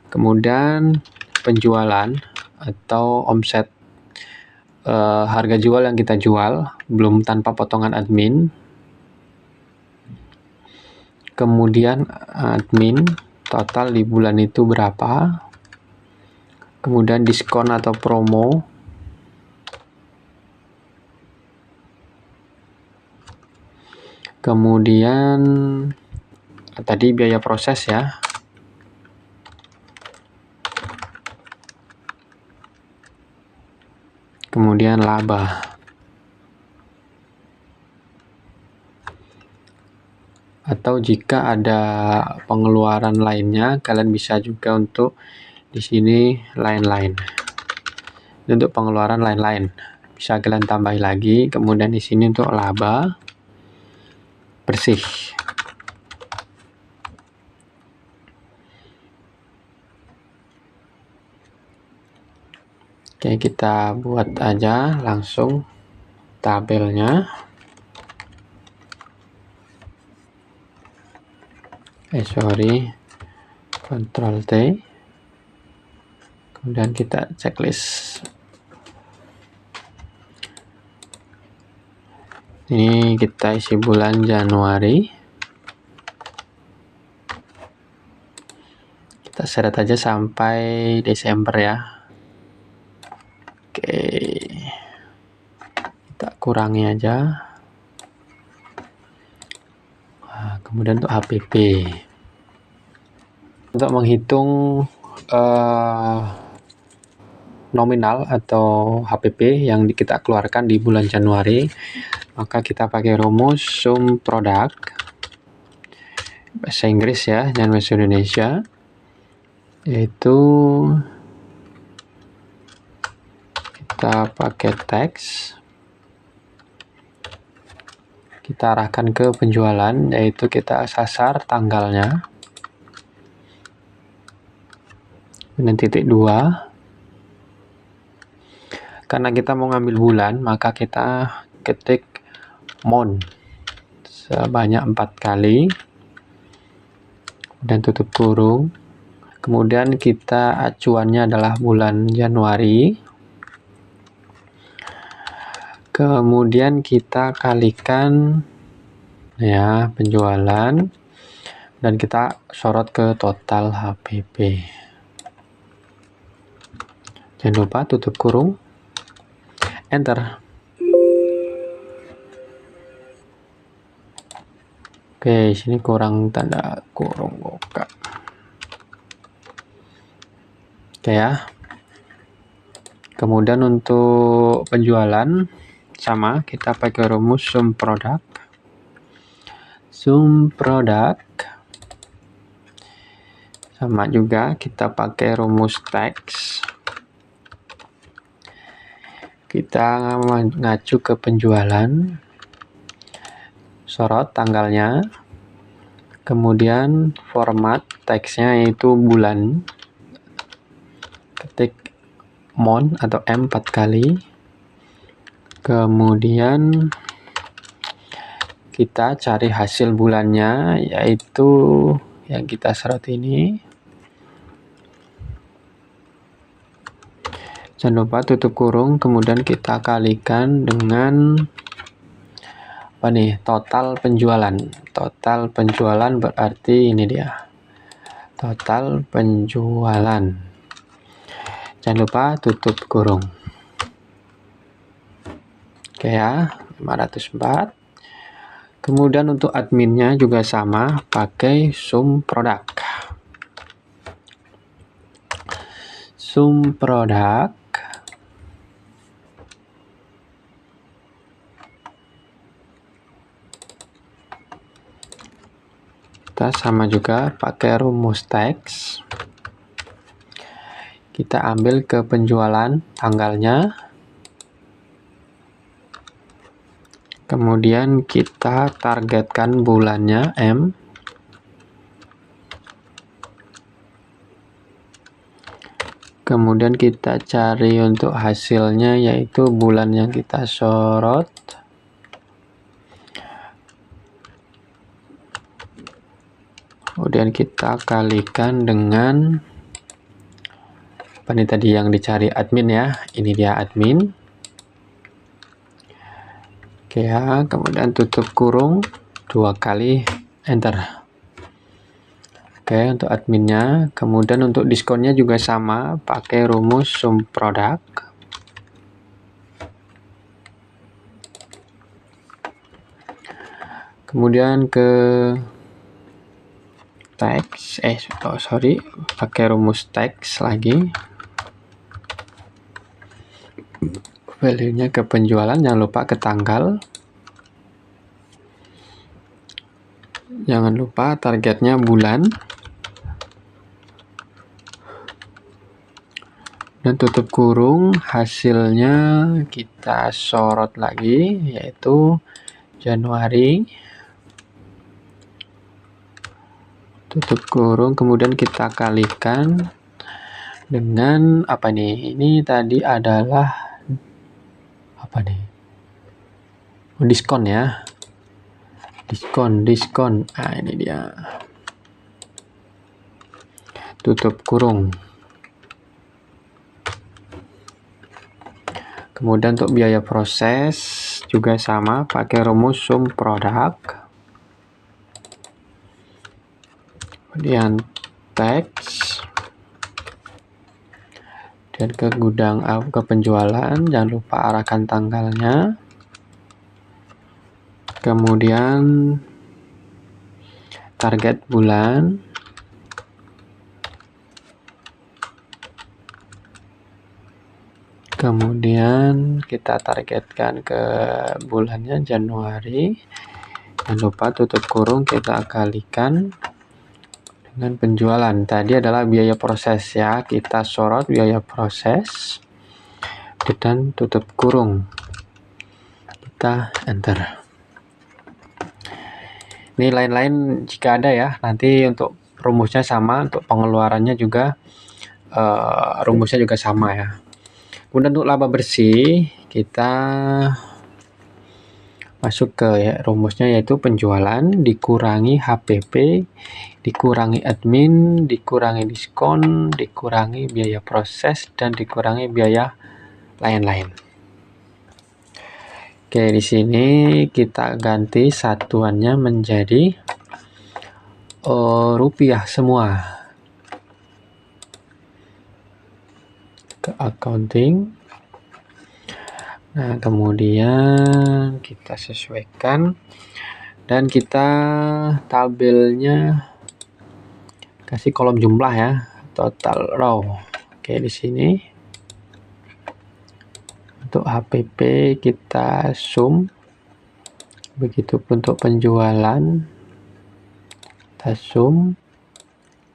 Kemudian penjualan atau omset, harga jual yang kita jual belum tanpa potongan admin. Kemudian admin total di bulan itu berapa. Kemudian diskon atau promo. Kemudian tadi biaya proses ya. Kemudian laba. Atau jika ada pengeluaran lainnya, kalian bisa juga untuk di sini lain-lain. Untuk pengeluaran lain-lain bisa kalian tambahin lagi. Kemudian di sini untuk laba bersih. Oke, kita buat aja langsung tabelnya. Ctrl T, kemudian kita checklist. Ini kita isi bulan Januari. Kita seret aja sampai Desember ya. Oke, kita kurangi aja. Nah, kemudian untuk HPP, untuk menghitung nominal atau HPP yang kita keluarkan di bulan Januari, maka kita pakai rumus sum product, bahasa Inggris ya, jangan bahasa Indonesia, yaitu kita pakai teks, kita arahkan ke penjualan, yaitu kita sasar tanggalnya, kemudian titik 2. Karena kita mau ngambil bulan, maka kita ketik month sebanyak 4 kali, dan tutup kurung. Kemudian kita acuannya adalah bulan Januari. Kemudian kita kalikan ya penjualan, dan kita sorot ke total HPP. Jangan lupa tutup kurung, enter. Oke, sini kurang tanda kurung buka. Oke ya. Kemudian untuk penjualan sama, kita pakai rumus sum product. Sum product sama juga kita pakai rumus teks. Kita mengacu ke penjualan, sorot tanggalnya, kemudian format teksnya yaitu bulan, ketik month atau M 4 kali, kemudian kita cari hasil bulannya, yaitu yang kita sorot ini. Jangan lupa tutup kurung, kemudian kita kalikan dengan apa nih, total penjualan. Total penjualan berarti ini dia, total penjualan. Jangan lupa tutup kurung. Oke ya, 504. Kemudian untuk adminnya juga sama, pakai sum product. Sum product kita sama juga pakai rumus teks. Kita ambil ke penjualan tanggalnya, kemudian kita targetkan bulannya M, kemudian kita cari untuk hasilnya yaitu bulan yang kita sorot, kemudian kita kalikan dengan apa nih tadi yang dicari, admin ya, ini dia admin. Oke ya, kemudian tutup kurung 2 kali, enter. Oke, untuk adminnya. Kemudian untuk diskonnya juga sama, pakai rumus sum product. Kemudian ke teks, pakai rumus teks lagi. Value-nya ke penjualan, jangan lupa ke tanggal. Jangan lupa targetnya bulan. Dan tutup kurung, hasilnya kita sorot lagi, yaitu Januari. Tutup kurung, kemudian kita kalikan dengan apa nih? Ini tadi adalah apa nih? Diskon ya. Diskon. Nah, ini dia. Tutup kurung. Kemudian untuk biaya proses juga sama, pakai rumus sum produk. Kemudian teks. Dan ke gudang, ke penjualan, jangan lupa arahkan tanggalnya. Kemudian target bulan. Kemudian kita targetkan ke bulannya Januari. Jangan lupa tutup kurung, kita kalikan dengan penjualan. Tadi adalah biaya proses ya. Kita sorot biaya proses dan tutup kurung. Kita enter. Ini lain-lain jika ada ya, nanti untuk rumusnya sama, untuk pengeluarannya juga rumusnya juga sama ya. Kemudian untuk laba bersih kita masuk ke rumusnya, yaitu penjualan dikurangi HPP dikurangi admin dikurangi diskon dikurangi biaya proses dan dikurangi biaya lain-lain. Oke, di sini kita ganti satuannya menjadi rupiah semua. Ke accounting. Nah, kemudian kita sesuaikan dan kita tabelnya kasih kolom jumlah ya, total row. Oke, di sini untuk HPP kita sum, begitupun untuk penjualan kita sum,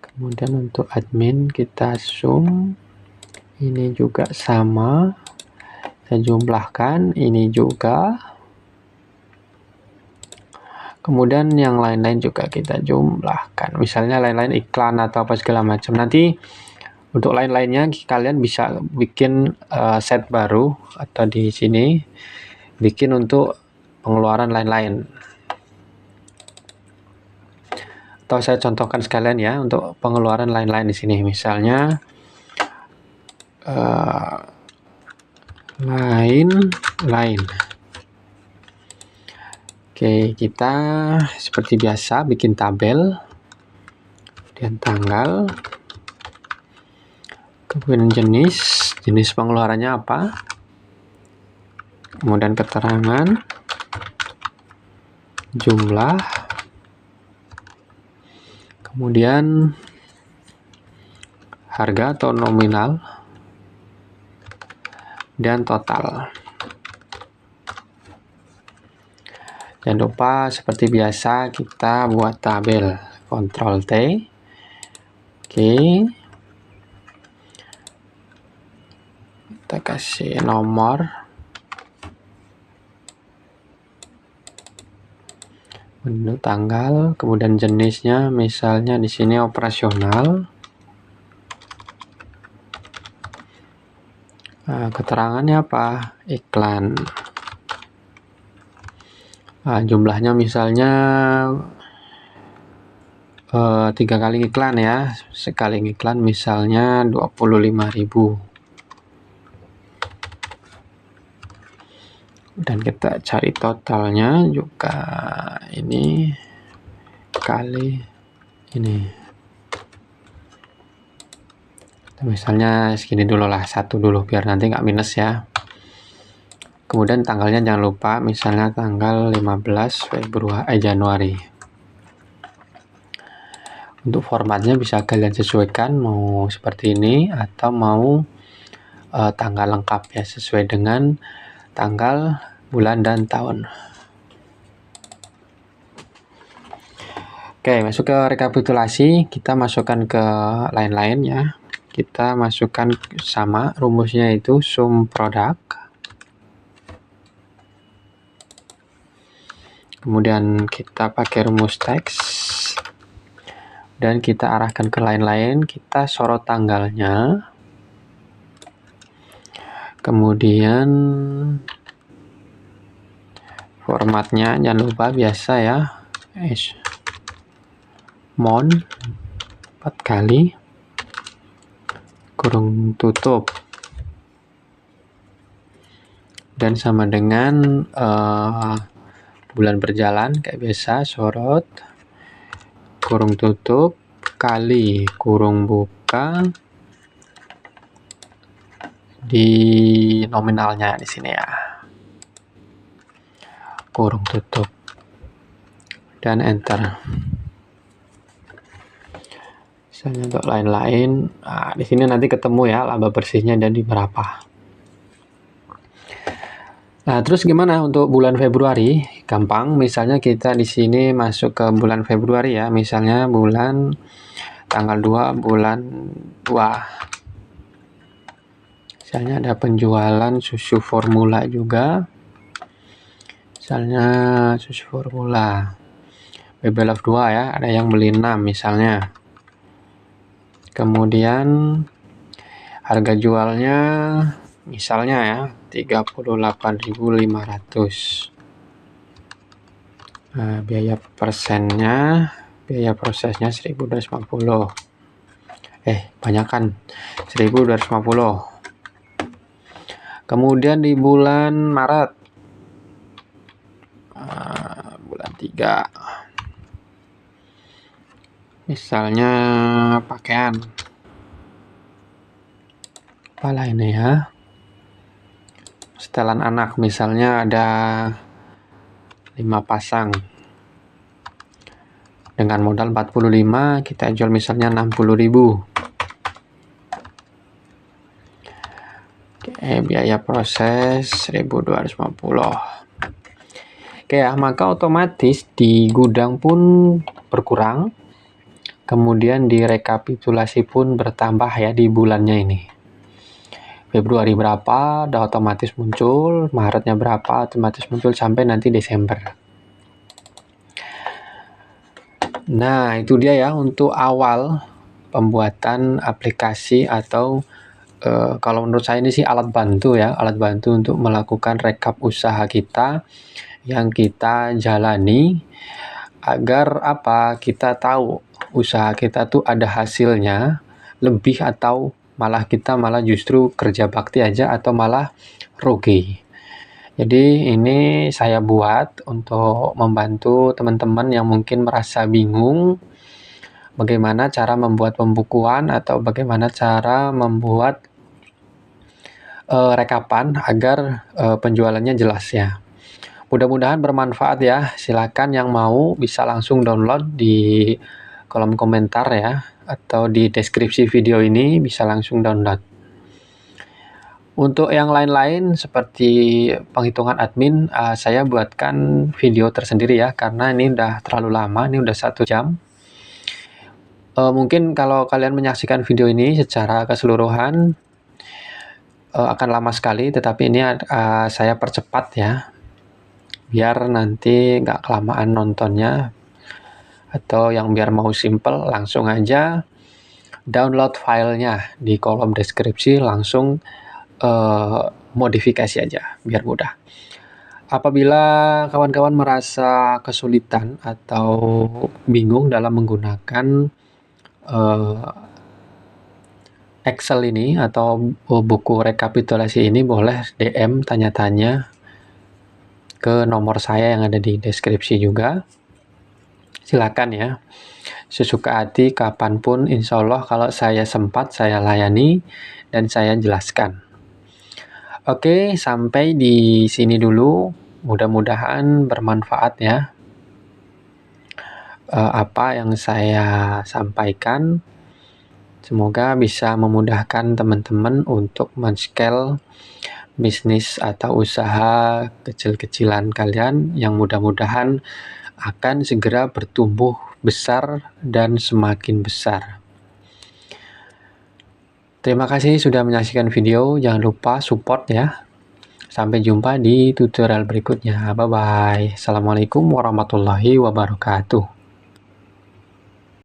kemudian untuk admin kita sum, ini juga sama, kita jumlahkan, ini juga, kemudian yang lain-lain juga kita jumlahkan, misalnya lain-lain iklan atau apa segala macam. Nanti untuk lain-lainnya kalian bisa bikin set baru atau di sini bikin untuk pengeluaran lain-lain. Atau saya contohkan sekalian ya untuk pengeluaran lain-lain di sini. Misalnya lain-lain. Oke, kita seperti biasa bikin tabel dan tanggal. Kemudian jenis pengeluarannya apa, kemudian keterangan, jumlah, kemudian harga atau nominal, dan total. Jangan lupa seperti biasa kita buat tabel, Ctrl T. Oke. Kita kasih nomor, menu tanggal, kemudian jenisnya misalnya di sini operasional. Keterangannya apa? Iklan. Jumlahnya misalnya 3 kali iklan ya, sekali iklan misalnya 25.000. Dan kita cari totalnya juga, ini kali ini, misalnya segini dulu lah, 1 dulu biar nanti nggak minus ya. Kemudian tanggalnya jangan lupa, misalnya tanggal 15 Januari. Untuk formatnya bisa kalian sesuaikan, mau seperti ini atau mau tanggal lengkap ya, sesuai dengan tanggal, bulan, dan tahun. Oke, masuk ke rekapitulasi, kita masukkan ke lain-lain ya. Kita masukkan sama, rumusnya itu sum produk. Kemudian kita pakai rumus teks. Dan kita arahkan ke lain-lain, kita sorot tanggalnya. Kemudian formatnya jangan lupa biasa ya, mon 4 kali kurung tutup, dan sama dengan bulan berjalan kayak biasa, sorot kurung tutup kali kurung buka di nominalnya di sini ya, kurung tutup dan enter. Misalnya untuk lain-lain, nah, di sini nanti ketemu ya laba bersihnya jadi berapa. Nah, terus gimana untuk bulan Februari? Gampang, misalnya kita di sini masuk ke bulan Februari ya, misalnya bulan tanggal 2 bulan 2. Misalnya ada penjualan susu formula juga. Misalnya susu formula Baby Love 2 ya, ada yang beli 6 misalnya. Kemudian harga jualnya misalnya ya 38.500. Nah, biaya persennya, biaya prosesnya 1.250. Banyakan 1.250. Kemudian di bulan Maret, bulan 3, misalnya pakaian, apalah ini ya, setelan anak misalnya ada 5 pasang dengan modal 45, kita jual misalnya 60.000. Biaya proses 1.250. Oke ya, maka otomatis di gudang pun berkurang, kemudian di rekapitulasi pun bertambah ya di bulannya ini. Februari berapa udah otomatis muncul, Maretnya berapa otomatis muncul, sampai nanti Desember. Nah, itu dia ya untuk awal pembuatan aplikasi atau kalau menurut saya ini sih alat bantu ya, alat bantu untuk melakukan rekap usaha kita yang kita jalani, agar kita tahu usaha kita tuh ada hasilnya lebih, atau kita malah justru kerja bakti aja atau malah rugi. Jadi ini saya buat untuk membantu teman-teman yang mungkin merasa bingung bagaimana cara membuat pembukuan atau bagaimana cara membuat rekapan agar penjualannya jelas ya. Mudah-mudahan bermanfaat ya. Silakan yang mau bisa langsung download di kolom komentar ya, atau di deskripsi video ini bisa langsung download. Untuk yang lain-lain seperti penghitungan admin, saya buatkan video tersendiri ya, karena ini udah terlalu lama, ini udah 1 jam. Mungkin kalau kalian menyaksikan video ini secara keseluruhan akan lama sekali, tetapi ini saya percepat ya, biar nanti nggak kelamaan nontonnya. Atau yang biar mau simple, langsung aja download filenya di kolom deskripsi, langsung modifikasi aja biar mudah. Apabila kawan-kawan merasa kesulitan atau bingung dalam menggunakan Excel ini atau buku rekapitulasi ini, boleh DM tanya-tanya ke nomor saya yang ada di deskripsi juga. Silakan ya, sesuka hati kapanpun, insya Allah kalau saya sempat saya layani dan saya jelaskan. Oke, sampai di sini dulu, mudah-mudahan bermanfaat ya apa yang saya sampaikan. Semoga bisa memudahkan teman-teman untuk men-scale bisnis atau usaha kecil-kecilan kalian, yang mudah-mudahan akan segera bertumbuh besar dan semakin besar. Terima kasih sudah menyaksikan video, jangan lupa support ya. Sampai jumpa di tutorial berikutnya. Bye-bye. Assalamualaikum warahmatullahi wabarakatuh.